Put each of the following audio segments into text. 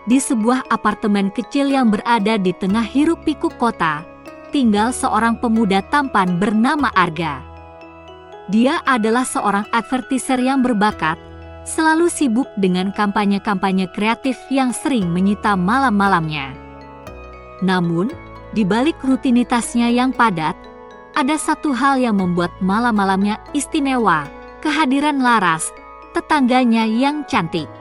di sebuah apartemen kecil yang berada di tengah hiruk-pikuk kota, tinggal seorang pemuda tampan bernama Arga. Dia adalah seorang advertiser yang berbakat, selalu sibuk dengan kampanye-kampanye kreatif yang sering menyita malam-malamnya. Namun, di balik rutinitasnya yang padat, ada satu hal yang membuat malam-malamnya istimewa: kehadiran Laras, tetangganya yang cantik.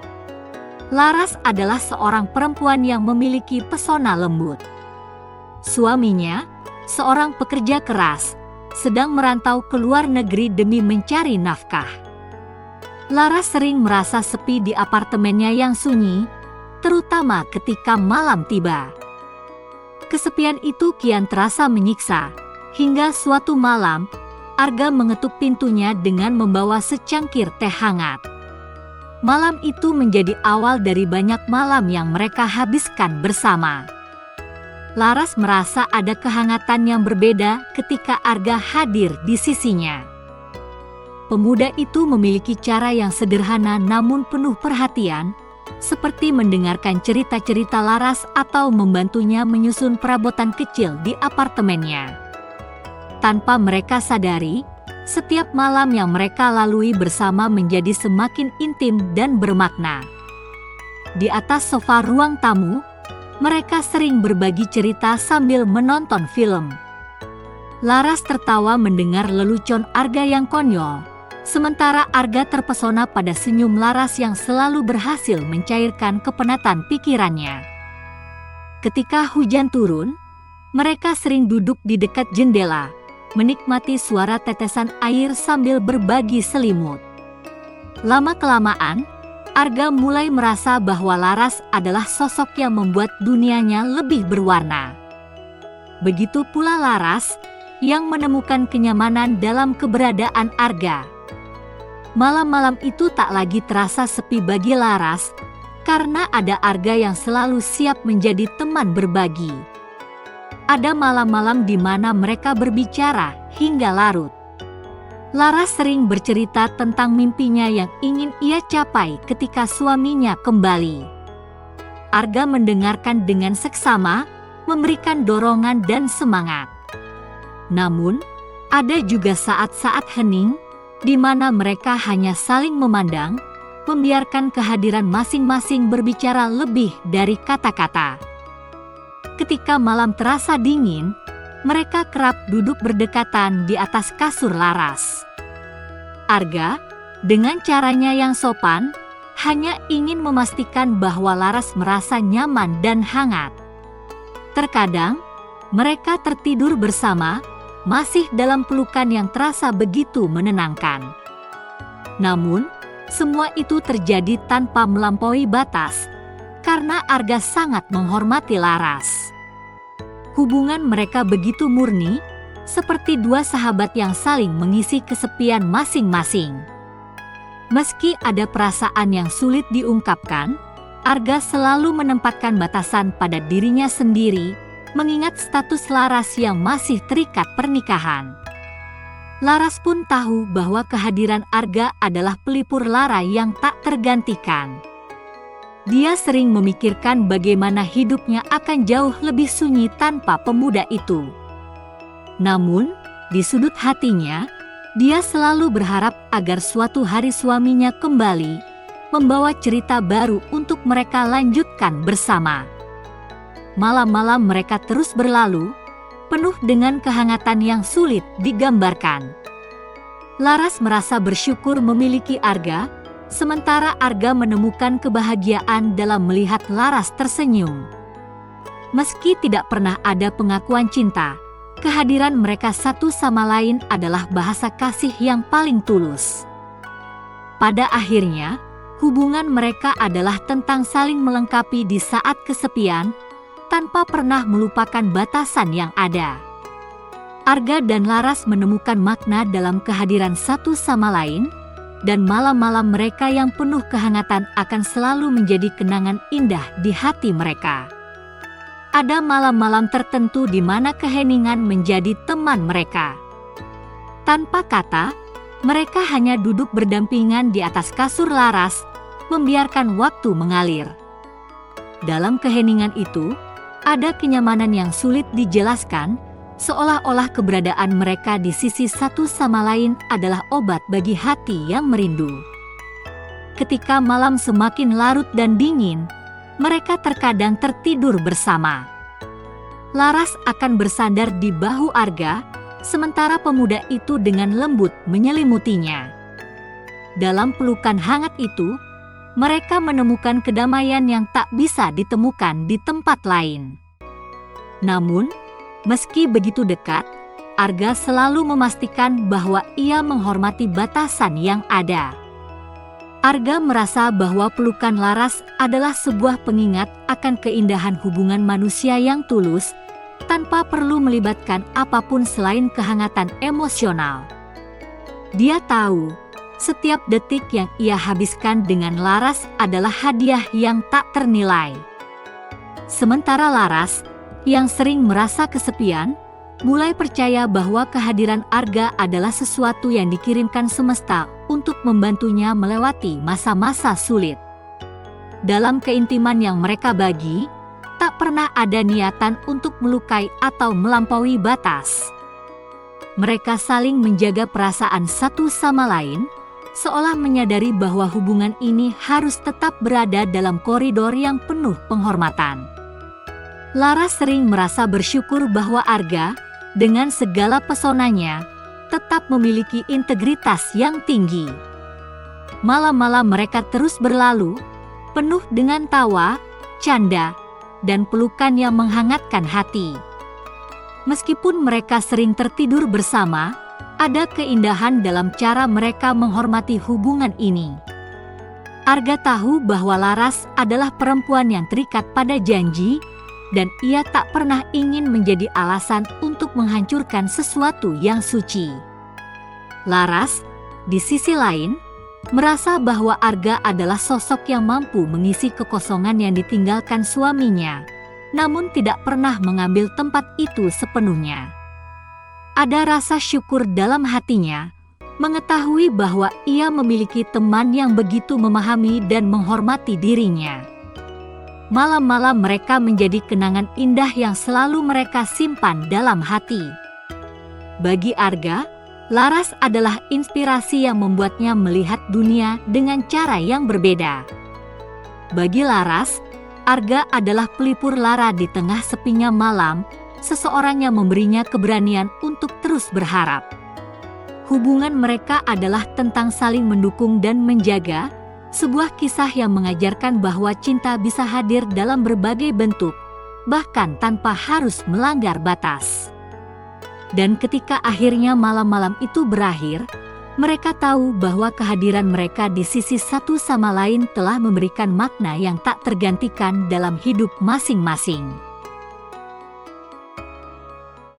Laras adalah seorang perempuan yang memiliki pesona lembut. Suaminya, seorang pekerja keras, sedang merantau ke luar negeri demi mencari nafkah. Laras sering merasa sepi di apartemennya yang sunyi, terutama ketika malam tiba. Kesepian itu kian terasa menyiksa, hingga suatu malam, Arga mengetuk pintunya dengan membawa secangkir teh hangat. Malam itu menjadi awal dari banyak malam yang mereka habiskan bersama. Laras merasa ada kehangatan yang berbeda ketika Arga hadir di sisinya. Pemuda itu memiliki cara yang sederhana namun penuh perhatian, seperti mendengarkan cerita-cerita Laras atau membantunya menyusun perabotan kecil di apartemennya. Tanpa mereka sadari, setiap malam yang mereka lalui bersama menjadi semakin intim dan bermakna. Di atas sofa ruang tamu, mereka sering berbagi cerita sambil menonton film. Laras tertawa mendengar lelucon Arga yang konyol, sementara Arga terpesona pada senyum Laras yang selalu berhasil mencairkan kepenatan pikirannya. Ketika hujan turun, mereka sering duduk di dekat jendela, menikmati suara tetesan air sambil berbagi selimut. Lama-kelamaan, Arga mulai merasa bahwa Laras adalah sosok yang membuat dunianya lebih berwarna. Begitu pula Laras, yang menemukan kenyamanan dalam keberadaan Arga. Malam-malam itu tak lagi terasa sepi bagi Laras, karena ada Arga yang selalu siap menjadi teman berbagi. Ada malam-malam di mana mereka berbicara hingga larut. Laras sering bercerita tentang mimpinya yang ingin ia capai ketika suaminya kembali. Arga mendengarkan dengan seksama, memberikan dorongan dan semangat. Namun, ada juga saat-saat hening, di mana mereka hanya saling memandang, membiarkan kehadiran masing-masing berbicara lebih dari kata-kata. Ketika malam terasa dingin, mereka kerap duduk berdekatan di atas kasur Laras. Arga, dengan caranya yang sopan, hanya ingin memastikan bahwa Laras merasa nyaman dan hangat. Terkadang, mereka tertidur bersama, masih dalam pelukan yang terasa begitu menenangkan. Namun, semua itu terjadi tanpa melampaui batas, karena Arga sangat menghormati Laras. Hubungan mereka begitu murni, seperti dua sahabat yang saling mengisi kesepian masing-masing. Meski ada perasaan yang sulit diungkapkan, Arga selalu menempatkan batasan pada dirinya sendiri, mengingat status Laras yang masih terikat pernikahan. Laras pun tahu bahwa kehadiran Arga adalah pelipur lara yang tak tergantikan. Dia sering memikirkan bagaimana hidupnya akan jauh lebih sunyi tanpa pemuda itu. Namun, di sudut hatinya, dia selalu berharap agar suatu hari suaminya kembali, membawa cerita baru untuk mereka lanjutkan bersama. Malam-malam mereka terus berlalu, penuh dengan kehangatan yang sulit digambarkan. Laras merasa bersyukur memiliki Arga, sementara Arga menemukan kebahagiaan dalam melihat Laras tersenyum. Meski tidak pernah ada pengakuan cinta, kehadiran mereka satu sama lain adalah bahasa kasih yang paling tulus. Pada akhirnya, hubungan mereka adalah tentang saling melengkapi di saat kesepian, tanpa pernah melupakan batasan yang ada. Arga dan Laras menemukan makna dalam kehadiran satu sama lain, dan malam-malam mereka yang penuh kehangatan akan selalu menjadi kenangan indah di hati mereka. Ada malam-malam tertentu di mana keheningan menjadi teman mereka. Tanpa kata, mereka hanya duduk berdampingan di atas kasur Laras, membiarkan waktu mengalir. Dalam keheningan itu, ada kenyamanan yang sulit dijelaskan, seolah-olah keberadaan mereka di sisi satu sama lain adalah obat bagi hati yang merindu. Ketika malam semakin larut dan dingin, mereka terkadang tertidur bersama. Laras akan bersandar di bahu Arga, sementara pemuda itu dengan lembut menyelimutinya. Dalam pelukan hangat itu, mereka menemukan kedamaian yang tak bisa ditemukan di tempat lain. Namun, meski begitu dekat, Arga selalu memastikan bahwa ia menghormati batasan yang ada. Arga merasa bahwa pelukan Laras adalah sebuah pengingat akan keindahan hubungan manusia yang tulus, tanpa perlu melibatkan apapun selain kehangatan emosional. Dia tahu, setiap detik yang ia habiskan dengan Laras adalah hadiah yang tak ternilai. Sementara Laras, yang sering merasa kesepian, mulai percaya bahwa kehadiran Arga adalah sesuatu yang dikirimkan semesta untuk membantunya melewati masa-masa sulit. Dalam keintiman yang mereka bagi, tak pernah ada niatan untuk melukai atau melampaui batas. Mereka saling menjaga perasaan satu sama lain, seolah menyadari bahwa hubungan ini harus tetap berada dalam koridor yang penuh penghormatan. Laras sering merasa bersyukur bahwa Arga, dengan segala pesonanya, tetap memiliki integritas yang tinggi. Malam-malam mereka terus berlalu, penuh dengan tawa, canda, dan pelukan yang menghangatkan hati. Meskipun mereka sering tertidur bersama, ada keindahan dalam cara mereka menghormati hubungan ini. Arga tahu bahwa Laras adalah perempuan yang terikat pada janji, dan ia tak pernah ingin menjadi alasan untuk menghancurkan sesuatu yang suci. Laras, di sisi lain, merasa bahwa Arga adalah sosok yang mampu mengisi kekosongan yang ditinggalkan suaminya, namun tidak pernah mengambil tempat itu sepenuhnya. Ada rasa syukur dalam hatinya, mengetahui bahwa ia memiliki teman yang begitu memahami dan menghormati dirinya. Malam-malam mereka menjadi kenangan indah yang selalu mereka simpan dalam hati. Bagi Arga, Laras adalah inspirasi yang membuatnya melihat dunia dengan cara yang berbeda. Bagi Laras, Arga adalah pelipur lara di tengah sepinya malam, seseorang yang memberinya keberanian untuk terus berharap. Hubungan mereka adalah tentang saling mendukung dan menjaga, sebuah kisah yang mengajarkan bahwa cinta bisa hadir dalam berbagai bentuk, bahkan tanpa harus melanggar batas. Dan ketika akhirnya malam-malam itu berakhir, mereka tahu bahwa kehadiran mereka di sisi satu sama lain telah memberikan makna yang tak tergantikan dalam hidup masing-masing.